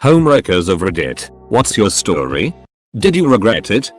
Homewreckers of Reddit, what's your story? Did you regret it?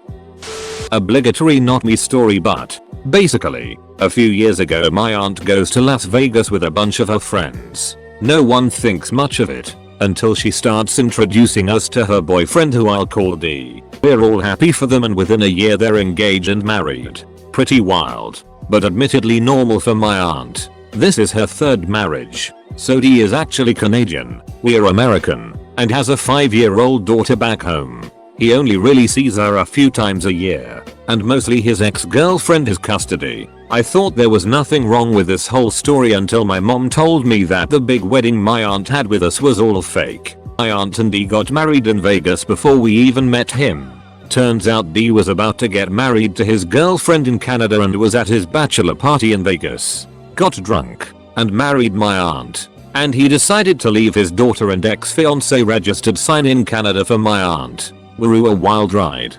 Obligatory not me story, but basically, a few years ago my aunt goes to Las Vegas with a bunch of her friends. No one thinks much of it until she starts introducing us to her boyfriend, who I'll call D. We're all happy for them, and within a year they're engaged and married. Pretty wild, but admittedly normal for my aunt. This is her third marriage, so D is actually Canadian, we're American, and has a 5-year-old daughter back home. He only really sees her a few times a year, and mostly his ex-girlfriend has custody. I thought there was nothing wrong with this whole story until my mom told me that the big wedding my aunt had with us was all fake. My aunt and D got married in Vegas before we even met him. Turns out D was about to get married to his girlfriend in Canada and was at his bachelor party in Vegas. Got drunk and married my aunt. And he decided to leave his daughter and ex-fiance registered sign in Canada for my aunt. Woo, a wild ride.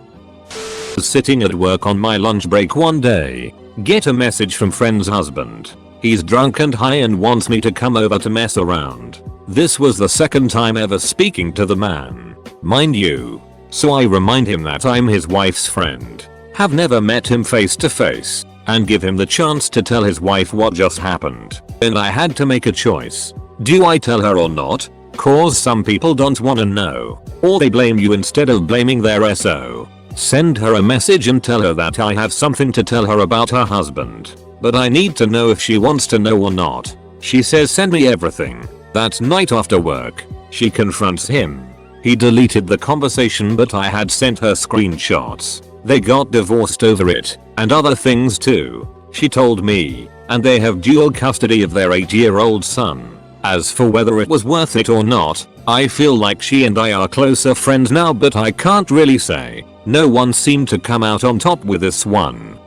Sitting at work on my lunch break one day, get a message from friend's husband. He's drunk and high and wants me to come over to mess around. This was the second time ever speaking to the man, mind you. So I remind him that I'm his wife's friend, have never met him face to face, and give him the chance to tell his wife what just happened. And I had to make a choice. Do I tell her or not? Cause some people don't wanna know, or they blame you instead of blaming their SO. Send her a message and tell her that I have something to tell her about her husband, but I need to know if she wants to know or not. She says send me everything. That night after work, she confronts him. He deleted the conversation, but I had sent her screenshots. They got divorced over it, and other things too, she told me, and they have dual custody of their 8-year-old son. As for whether it was worth it or not, I feel like she and I are closer friends now, but I can't really say. No one seemed to come out on top with this one.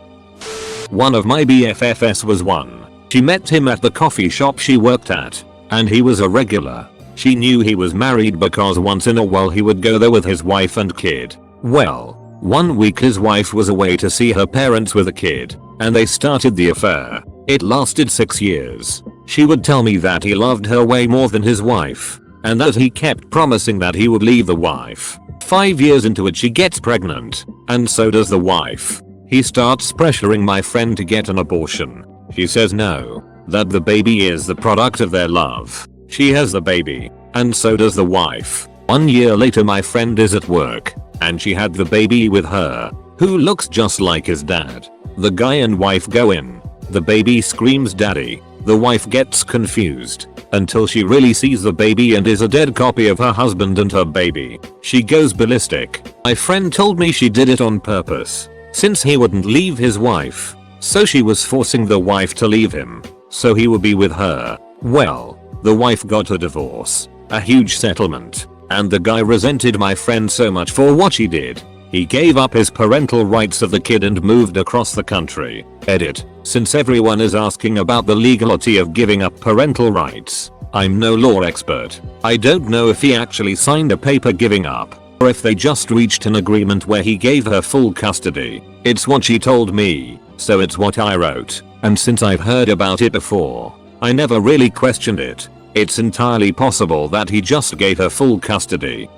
One of my BFFs was one. She met him at the coffee shop she worked at, and he was a regular. She knew he was married because once in a while he would go there with his wife and kid. Well, one week his wife was away to see her parents with a kid, and they started the affair. It lasted 6 years. She would tell me that he loved her way more than his wife, and that he kept promising that he would leave the wife. 5 years into it she gets pregnant, and so does the wife. He starts pressuring my friend to get an abortion. She says no, that the baby is the product of their love. She has the baby, and so does the wife. 1 year later my friend is at work, and she had the baby with her, who looks just like his dad. The guy and wife go in. The baby screams daddy. The wife gets confused until she really sees the baby and is a dead copy of her husband and her baby. She goes ballistic. My friend told me she did it on purpose, since he wouldn't leave his wife. So she was forcing the wife to leave him, so he would be with her. Well, the wife got a divorce, a huge settlement, and the guy resented my friend so much for what she did. He gave up his parental rights of the kid and moved across the country. Edit. Since everyone is asking about the legality of giving up parental rights, I'm no law expert. I don't know if he actually signed a paper giving up, or if they just reached an agreement where he gave her full custody. It's what she told me, so it's what I wrote, and since I've heard about it before, I never really questioned it. It's entirely possible that he just gave her full custody.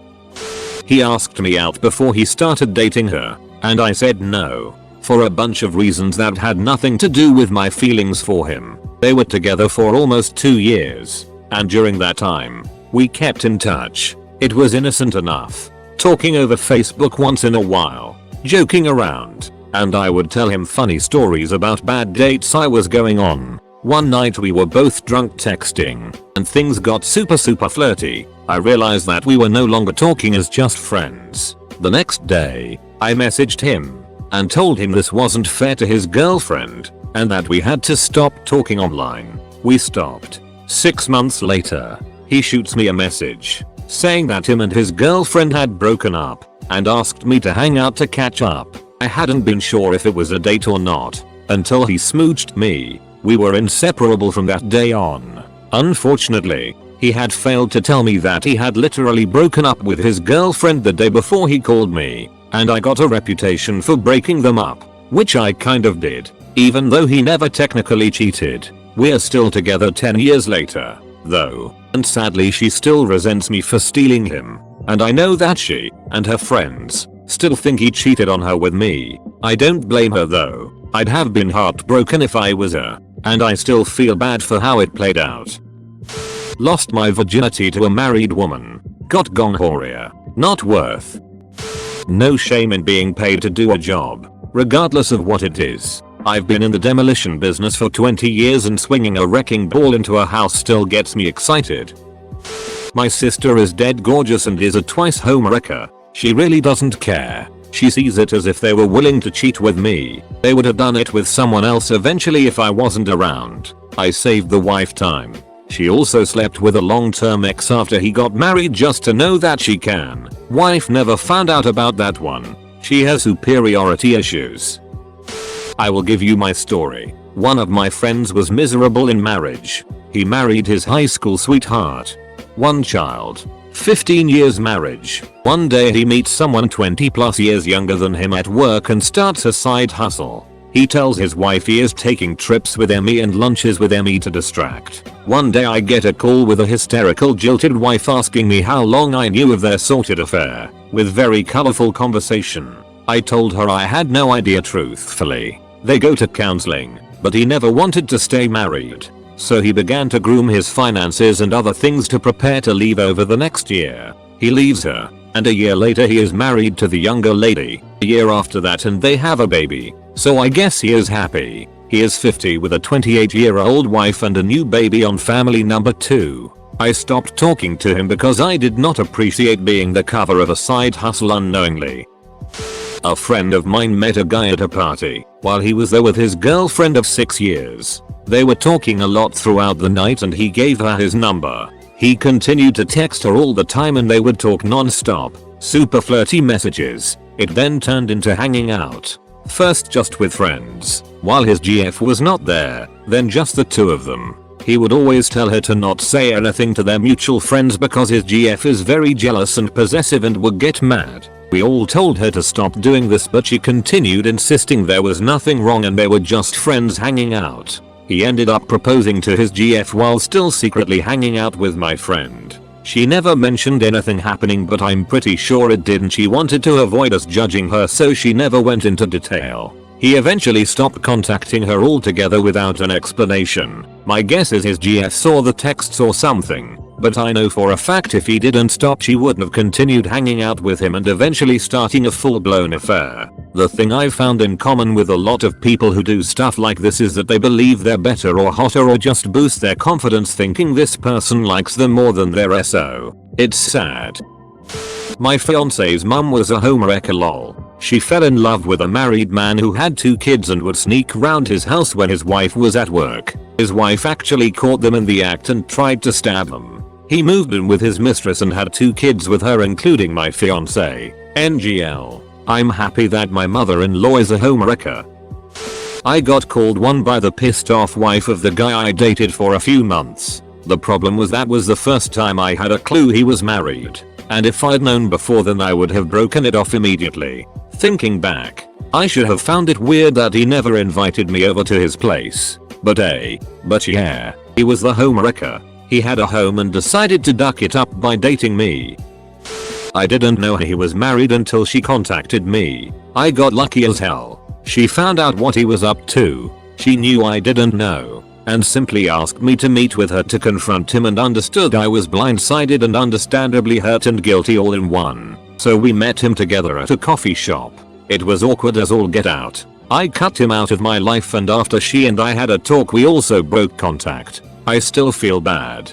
He asked me out before he started dating her, and I said no, for a bunch of reasons that had nothing to do with my feelings for him. They were together for almost 2 years, and during that time, we kept in touch. It was innocent enough, talking over Facebook once in a while, joking around, and I would tell him funny stories about bad dates I was going on. One night we were both drunk texting, and things got super flirty. I realized that we were no longer talking as just friends. The next day, I messaged him and told him this wasn't fair to his girlfriend, and that we had to stop talking online. We stopped. 6 months later, he shoots me a message saying that him and his girlfriend had broken up, and asked me to hang out to catch up. I hadn't been sure if it was a date or not, until he smooched me. We were inseparable from that day on. Unfortunately, he had failed to tell me that he had literally broken up with his girlfriend the day before he called me, and I got a reputation for breaking them up, which I kind of did, even though he never technically cheated. We're still together 10 years later, though, and sadly she still resents me for stealing him. and I know that she and her friends still think he cheated on her with me. I don't blame her though. I'd have been heartbroken if I was her, and I still feel bad for how it played out. Lost my virginity to a married woman. Got gonorrhea. Not worth. No shame in being paid to do a job, regardless of what it is. I've been in the demolition business for 20 years and swinging a wrecking ball into a house still gets me excited. My sister is dead gorgeous and is a twice homewrecker. She really doesn't care. She sees it as if they were willing to cheat with me, they would have done it with someone else eventually if I wasn't around. I saved the wife time. She also slept with a long-term ex after he got married just to know that she can. Wife never found out about that one. She has superiority issues. I will give you my story. One of my friends was miserable in marriage. He married his high school sweetheart. One child. 15 years marriage. One day he meets someone 20 plus years younger than him at work and starts a side hustle. He tells his wife he is taking trips with Emmy and lunches with Emmy to distract. One day I get a call with a hysterical jilted wife asking me how long I knew of their sorted affair, with very colorful conversation. I told her I had no idea truthfully. They go to counseling, but he never wanted to stay married. So he began to groom his finances and other things to prepare to leave over the next year. He leaves her, and a year later he is married to the younger lady. A year after that and they have a baby. So I guess he is happy. He is 50 with a 28-year-old wife and a new baby on family number 2. I stopped talking to him because I did not appreciate being the cover of a side hustle unknowingly. A friend of mine met a guy at a party while he was there with his girlfriend of 6 years. They were talking a lot throughout the night and he gave her his number. He continued to text her all the time and they would talk non-stop. Super flirty messages. It then turned into hanging out. First just with friends, while his GF was not there, then just the two of them. He would always tell her to not say anything to their mutual friends because his GF is very jealous and possessive and would get mad. We all told her to stop doing this but she continued insisting there was nothing wrong and they were just friends hanging out. He ended up proposing to his GF while still secretly hanging out with my friend. She never mentioned anything happening but I'm pretty sure it did and she wanted to avoid us judging her so she never went into detail. He eventually stopped contacting her altogether without an explanation. My guess is his GF saw the texts or something, but I know for a fact if he didn't stop she wouldn't have continued hanging out with him and eventually starting a full-blown affair. The thing I've found in common with a lot of people who do stuff like this is that they believe they're better or hotter or just boost their confidence thinking this person likes them more than their SO. It's sad. My fiance's mum was a homewrecker lol. She fell in love with a married man who had 2 kids and would sneak round his house when his wife was at work. His wife actually caught them in the act and tried to stab them. He moved in with his mistress and had 2 kids with her including my fiance. NGL. I'm happy that my mother-in-law is a homewrecker. I got called one by the pissed off wife of the guy I dated for a few months. The problem was that was the first time I had a clue he was married. And if I'd known before then I would have broken it off immediately. Thinking back, I should have found it weird that he never invited me over to his place. But yeah, he was the homewrecker. He had a home and decided to duck it up by dating me. I didn't know he was married until she contacted me. I got lucky as hell. She found out what he was up to. She knew I didn't know and simply asked me to meet with her to confront him and understood I was blindsided and understandably hurt and guilty all in one. So we met him together at a coffee shop. It was awkward as all get out. I cut him out of my life and after she and I had a talk we also broke contact. I still feel bad.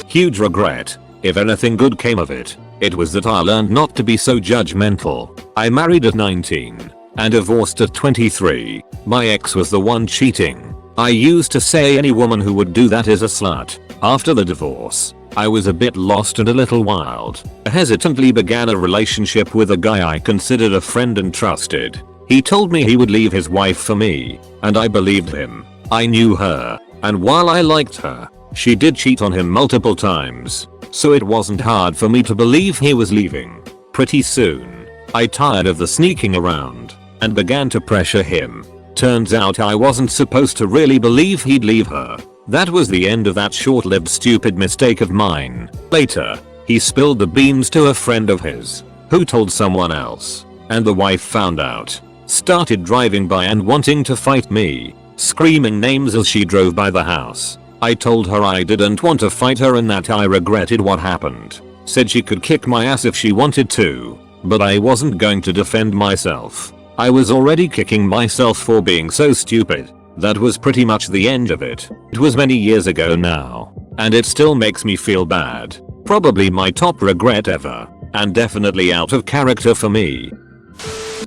Huge regret. If anything good came of it, it was that I learned not to be so judgmental. I married at 19 and divorced at 23. My ex was the one cheating. I used to say any woman who would do that is a slut. After the divorce, I was a bit lost and a little wild. I hesitantly began a relationship with a guy I considered a friend and trusted. He told me he would leave his wife for me, and I believed him. I knew her, and while I liked her, she did cheat on him multiple times. So it wasn't hard for me to believe he was leaving. Pretty soon, I tired of the sneaking around and began to pressure him. Turns out I wasn't supposed to really believe he'd leave her. That was the end of that short-lived stupid mistake of mine. Later, He spilled the beans to a friend of his, who told someone else, and the wife found out. Started driving by and wanting to fight me, screaming names as she drove by the house. I told her I didn't want to fight her and that I regretted what happened. Said she could kick my ass if she wanted to, but I wasn't going to defend myself. I was already kicking myself for being so stupid. That was pretty much the end of it. It was many years ago now, and it still makes me feel bad. Probably my top regret ever, and definitely out of character for me.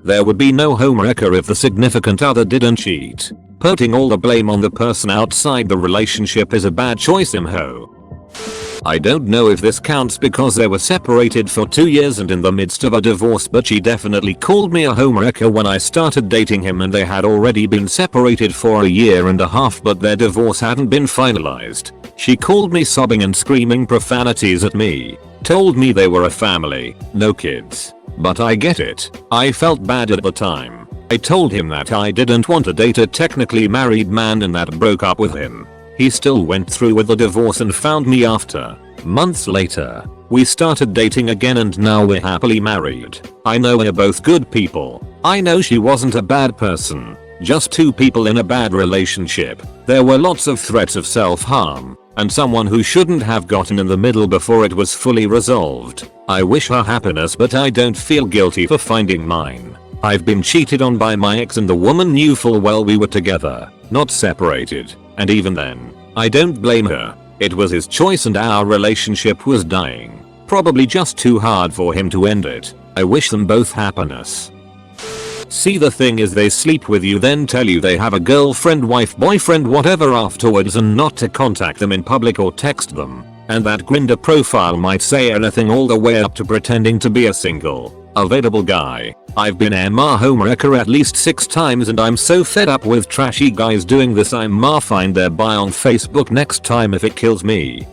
There would be no homewrecker if the significant other didn't cheat. Putting all the blame on the person outside the relationship is a bad choice, imho. I don't know if this counts because they were separated for 2 years and in the midst of a divorce, but she definitely called me a homewrecker when I started dating him, and they had already been separated for a year and a half but their divorce hadn't been finalized. She called me sobbing and screaming profanities at me. Told me they were a family, no kids. But I get it. I felt bad at the time. I told him that I didn't want to date a technically married man and that broke up with him. He still went through with the divorce and found me after. Months later, we started dating again and now we're happily married. I know we're both good people. I know she wasn't a bad person. Just two people in a bad relationship. There were lots of threats of self-harm, and someone who shouldn't have gotten in the middle before it was fully resolved. I wish her happiness, but I don't feel guilty for finding mine. I've been cheated on by my ex and the woman knew full well we were together, not separated. And even then, I don't blame her. It was his choice and our relationship was dying. Probably just too hard for him to end it. I wish them both happiness. See, the thing is, they sleep with you then tell you they have a girlfriend, wife, boyfriend, whatever afterwards, and not to contact them in public or text them. And that Grindr profile might say anything all the way up to pretending to be a single, available guy. I've been a homewrecker at least 6 times and I'm so fed up with trashy guys doing this. I find their bio on Facebook next time if it kills me.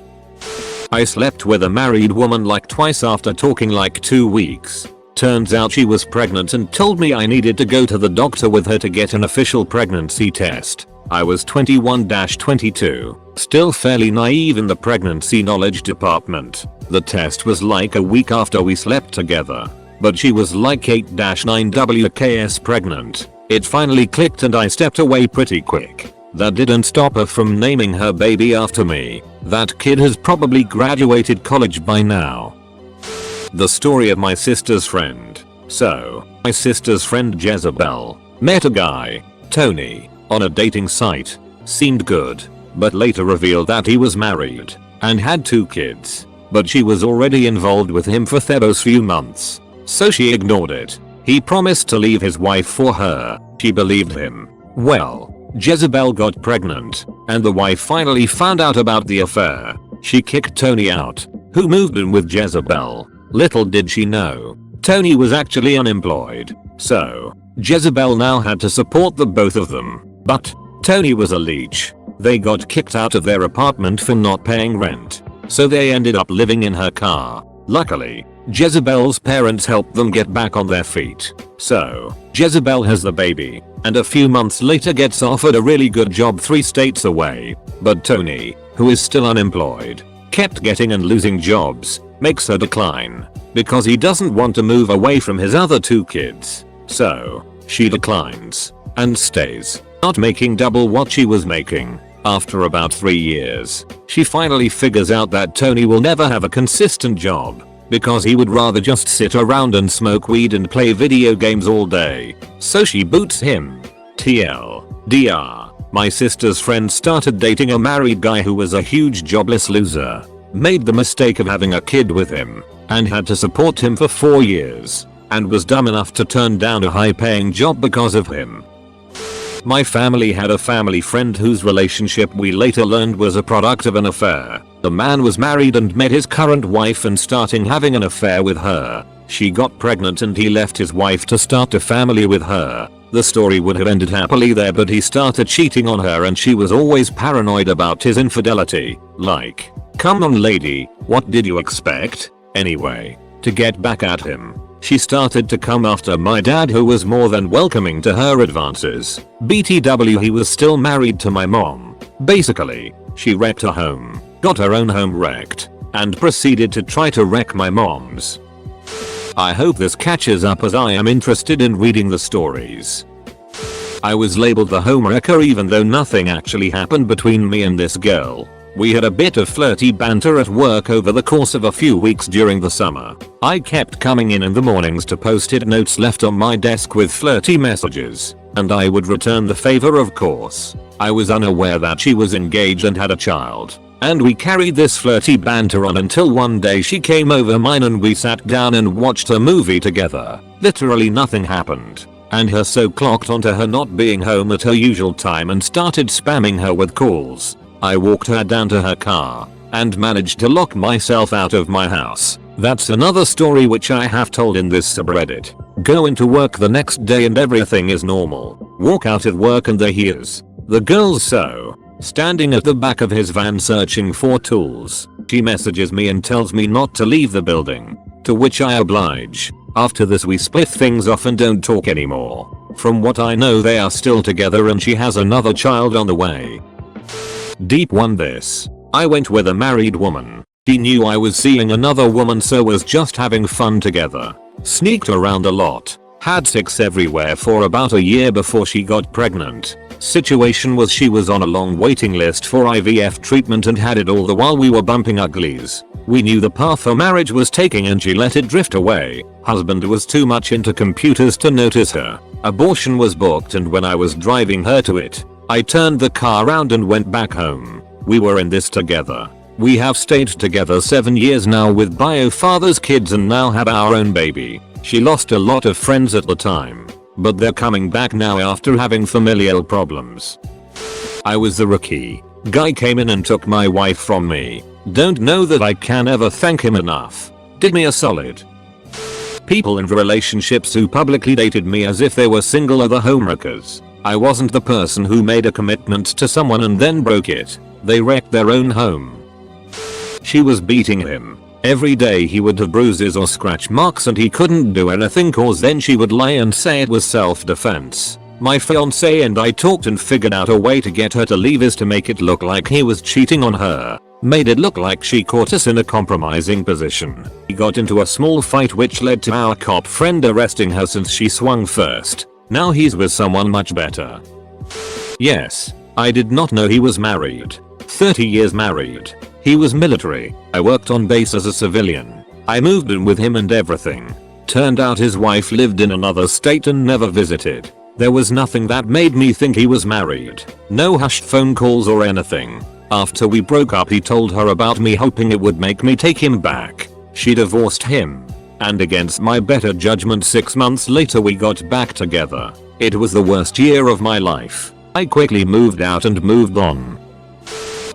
I slept with a married woman like twice after talking like 2 weeks. Turns out she was pregnant and told me I needed to go to the doctor with her to get an official pregnancy test. I was 21-22, still fairly naive in the pregnancy knowledge department. The test was like a week after we slept together, but she was like 8-9 WKS pregnant. It finally clicked and I stepped away pretty quick. That didn't stop her from naming her baby after me. That kid has probably graduated college by now. The story of my sister's friend. So, my sister's friend Jezebel met a guy, Tony, on a dating site. Seemed good, but later revealed that he was married and had 2 kids. But she was already involved with him for those few months, so she ignored it. He promised to leave his wife for her. She believed him. Well, Jezebel got pregnant, and the wife finally found out about the affair. She kicked Tony out, who moved in with Jezebel. Little did she know, Tony was actually unemployed. So, Jezebel now had to support the both of them. But Tony was a leech. They got kicked out of their apartment for not paying rent, so they ended up living in her car. Luckily, Jezebel's parents helped them get back on their feet. So, Jezebel has the baby, and a few months later gets offered a really good job 3 states away. But Tony, who is still unemployed, kept getting and losing jobs, makes her decline, because he doesn't want to move away from his other 2 kids. So, she declines, and stays, not making double what she was making. After about 3 years, she finally figures out that Tony will never have a consistent job, because he would rather just sit around and smoke weed and play video games all day. So she boots him. TLDR, my sister's friend started dating a married guy who was a huge jobless loser. Made the mistake of having a kid with him, and had to support him for 4 years, and was dumb enough to turn down a high-paying job because of him. My family had a family friend whose relationship we later learned was a product of an affair. The man was married and met his current wife and starting having an affair with her. She got pregnant and he left his wife to start a family with her. The story would have ended happily there, but he started cheating on her and she was always paranoid about his infidelity. Like, come on lady, what did you expect? Anyway, to get back at him, she started to come after my dad, who was more than welcoming to her advances. BTW, he was still married to my mom. Basically, she wrecked her home, got her own home wrecked, and proceeded to try to wreck my mom's. I hope this catches up as I am interested in reading the stories. I was labeled the homewrecker even though nothing actually happened between me and this girl. We had a bit of flirty banter at work over the course of a few weeks during the summer. I kept coming in the mornings to post-it notes left on my desk with flirty messages, and I would return the favor of course. I was unaware that she was engaged and had a child, and we carried this flirty banter on until one day she came over mine and we sat down and watched a movie together. Literally nothing happened, and her so clocked onto her not being home at her usual time and started spamming her with calls. I walked her down to her car and managed to lock myself out of my house. That's another story which I have told in this subreddit. Go into work the next day and everything is normal. Walk out of work and there he is. The girl's standing at the back of his van searching for tools. She messages me and tells me not to leave the building, to which I oblige. After this we split things off and don't talk anymore. From what I know they are still together and she has another child on the way. Deep one this. I went with a married woman. She knew I was seeing another woman so was just having fun together. Sneaked around a lot. Had sex everywhere for about a year before she got pregnant. Situation was she was on a long waiting list for IVF treatment and had it all the while we were bumping uglies. We knew the path her marriage was taking and she let it drift away. Husband was too much into computers to notice her. Abortion was booked and when I was driving her to it, I turned the car around and went back home. We were in this together. We have stayed together 7 years now with bio father's kids and now have our own baby. She lost a lot of friends at the time, but they're coming back now after having familial problems. I was the rookie. Guy came in and took my wife from me. Don't know that I can ever thank him enough. Did me a solid. People in relationships who publicly dated me as if they were single are the homewreckers. I wasn't the person who made a commitment to someone and then broke it. They wrecked their own home. She was beating him. Every day he would have bruises or scratch marks and he couldn't do anything cause then she would lie and say it was self-defense. My fiance and I talked and figured out a way to get her to leave is to make it look like he was cheating on her. Made it look like she caught us in a compromising position. We got into a small fight which led to our cop friend arresting her since she swung first. Now he's with someone much better. Yes, I did not know he was married. 30 years married. He was military. I worked on base as a civilian. I moved in with him and everything. Turned out his wife lived in another state and never visited. There was nothing that made me think he was married. No hushed phone calls or anything. After we broke up he told her about me hoping it would make me take him back. She divorced him. And against my better judgment 6 months later we got back together. It was the worst year of my life. I quickly moved out and moved on.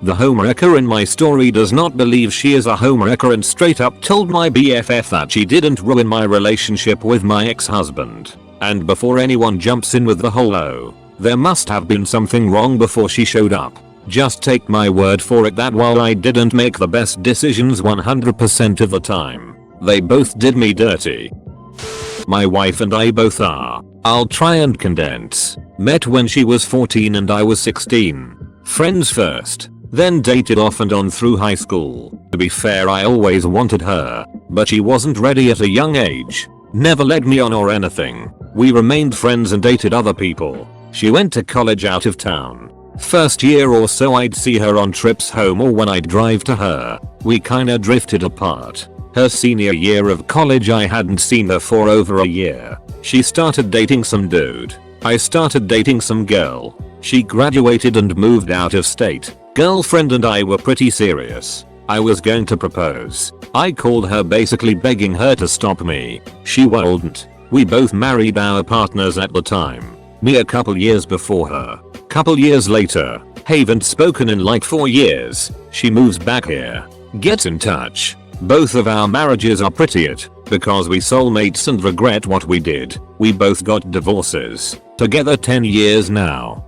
The homewrecker in my story does not believe she is a homewrecker and straight up told my BFF that she didn't ruin my relationship with my ex-husband. And before anyone jumps in with the whole "oh, there must have been something wrong before she showed up," just take my word for it that while I didn't make the best decisions 100% of the time, they both did me dirty. My wife and I both are, I'll try and condense, met when she was 14 and I was 16. Friends first. Then dated off and on through high school. To be fair I always wanted her, but she wasn't ready at a young age. Never led me on or anything. We remained friends and dated other people. She went to college out of town. First year or so I'd see her on trips home or when I'd drive to her. We kinda drifted apart. Her senior year of college I hadn't seen her for over a year. She started dating some dude. I started dating some girl. She graduated and moved out of state. Girlfriend and I were pretty serious. I was going to propose. I called her basically begging her to stop me. She wouldn't. We both married our partners at the time. Me a couple years before her. Couple years later. Haven't spoken in like 4 years. She moves back here. Gets in touch. Both of our marriages are pretty it. Because we soulmates and regret what we did. We both got divorces. Together 10 years now.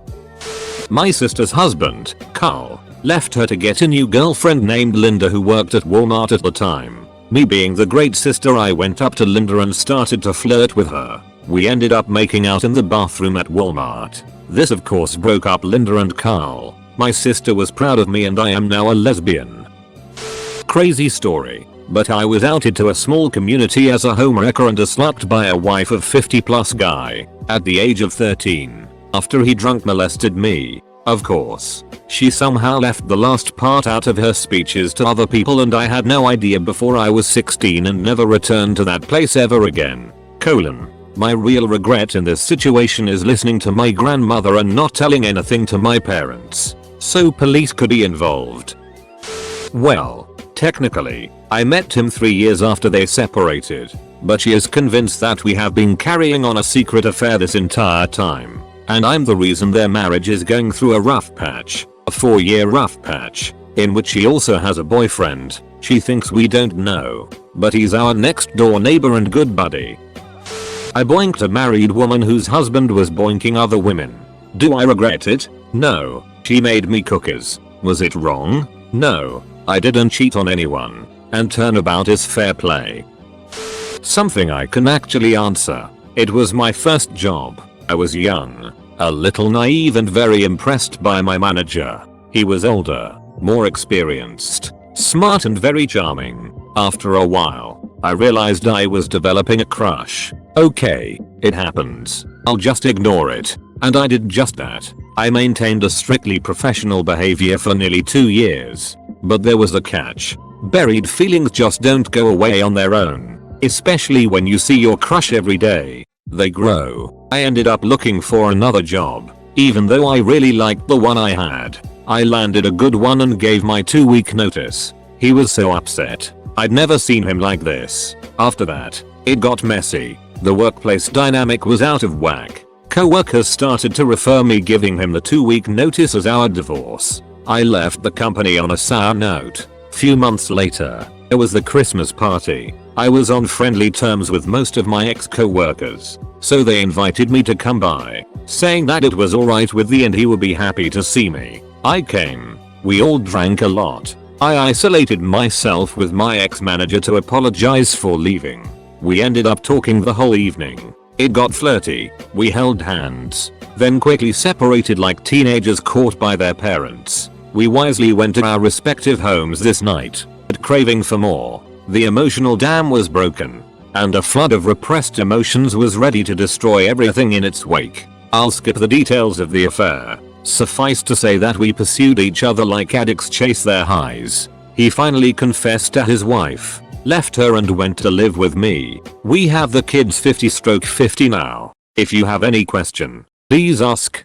My sister's husband, Carl, left her to get a new girlfriend named Linda who worked at Walmart at the time. Me being the great sister I went up to Linda and started to flirt with her. We ended up making out in the bathroom at Walmart. This of course broke up Linda and Carl. My sister was proud of me and I am now a lesbian. Crazy story, but I was outed to a small community as a homewrecker and a slut by a wife of 50+ guy at the age of 13 after he drunk molested me. Of course, she somehow left the last part out of her speeches to other people and I had no idea before I was 16 and never returned to that place ever again. My real regret in this situation is listening to my grandmother and not telling anything to my parents, so police could be involved. Well, technically, I met him 3 years after they separated, but she is convinced that we have been carrying on a secret affair this entire time, and I'm the reason their marriage is going through a rough patch, a 4-year rough patch, in which she also has a boyfriend. She thinks we don't know, but he's our next door neighbor and good buddy. I boinked a married woman whose husband was boinking other women. Do I regret it? No. She made me cookies. Was it wrong? No. I didn't cheat on anyone. And turnabout is fair play. Something I can actually answer. It was my first job. I was young, a little naive and very impressed by my manager. He was older, more experienced, smart and very charming. After a while, I realized I was developing a crush. Okay, it happens. I'll just ignore it. And I did just that. I maintained a strictly professional behavior for nearly 2 years. But there was a catch. Buried feelings just don't go away on their own. Especially when you see your crush every day. They grow. I ended up looking for another job. Even though I really liked the one I had. I landed a good one and gave my 2-week notice. He was so upset. I'd never seen him like this. After that, it got messy. The workplace dynamic was out of whack. Co-workers started to refer me giving him the 2-week notice as our divorce. I left the company on a sour note. Few months later, it was the Christmas party. I was on friendly terms with most of my ex-co-workers, so they invited me to come by, saying that it was alright with me and he would be happy to see me. I came. We all drank a lot. I isolated myself with my ex-manager to apologize for leaving. We ended up talking the whole evening. It got flirty. We held hands, then quickly separated like teenagers caught by their parents. We wisely went to our respective homes this night, but craving for more. The emotional dam was broken, and a flood of repressed emotions was ready to destroy everything in its wake. I'll skip the details of the affair. Suffice to say that we pursued each other like addicts chase their highs. He finally confessed to his wife, left her and went to live with me. We have the kids 50/50 now. If you have any question, please ask.